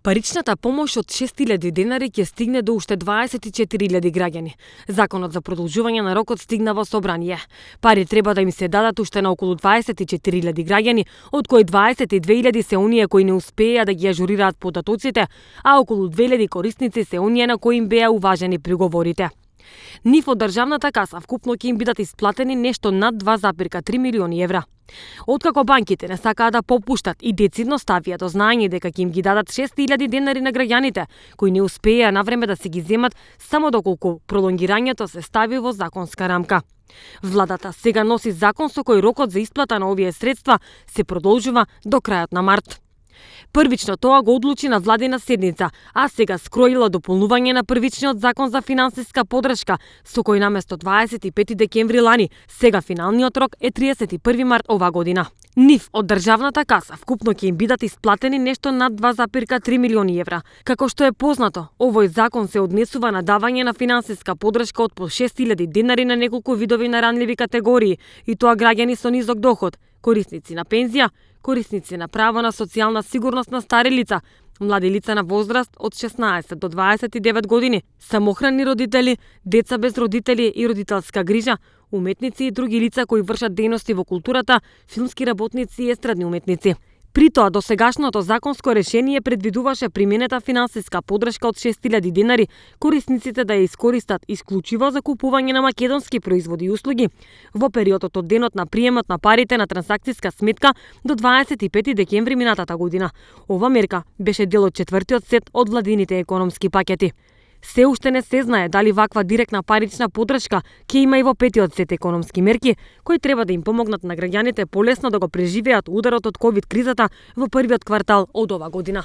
Паричната помош од 6.000 денари ќе стигне до уште 24.000 граѓани. Законот за продолжување на рокот стигна во собрание. Пари треба да им се дадат уште на околу 24.000 граѓани, од кои 22.000 се оние кои не успеа да ги ажурираат податоците, а околу 2.000 корисници се оние на кои им беа уважени приговорите. Нив од државната каса вкупно ќе им бидат исплатени нешто над 2,3 милиони евра. Откако банките не сакаат да попуштат и децидно ставија до знаење дека ќе им ги дадат 6.000 денари на граѓаните, кои не успеа навреме да се ги земат само доколку пролонгирањето се стави во законска рамка. Владата сега носи закон со кој рокот за исплата на овие средства се продолжува до крајот на март. Првично тоа го одлучи на владина седница, а сега скроила дополнување на првичниот закон за финансиска подршка, со кој наместо 25 декември лани, сега финалниот рок е 31 март ова година. Нив од државната каса вкупно ќе им бидат исплатени нешто над 2,3 милиони евра. Како што е познато, овој закон се однесува на давање на финансиска подршка од по 6.000 денари на неколку видови наранливи категории, и тоа граѓани со низок доход, корисници на пензија, корисници на право на социјална сигурност на стари лица, млади лица на возраст од 16 до 29 години, самохрани родители, деца без родители и родителска грижа, уметници и други лица кои вршат дејности во културата, филмски работници и естрадни уметници. При тоа, досегашното законско решение предвидуваше применета финансиска подршка од 6.000 денари, корисниците да ја искористат исклучиво за купување на македонски производи и услуги во периодот од денот на приемот на парите на трансакциска сметка до 25 декември минатата година. Ова мерка беше дел од четвртиот сет од владините економски пакети. Се уште не се знае дали ваква директна парична подршка ќе има и во петиот сет економски мерки, кои треба да им помогнат на граѓаните полесно да го преживеат ударот од ковид кризата во првиот квартал од ова година.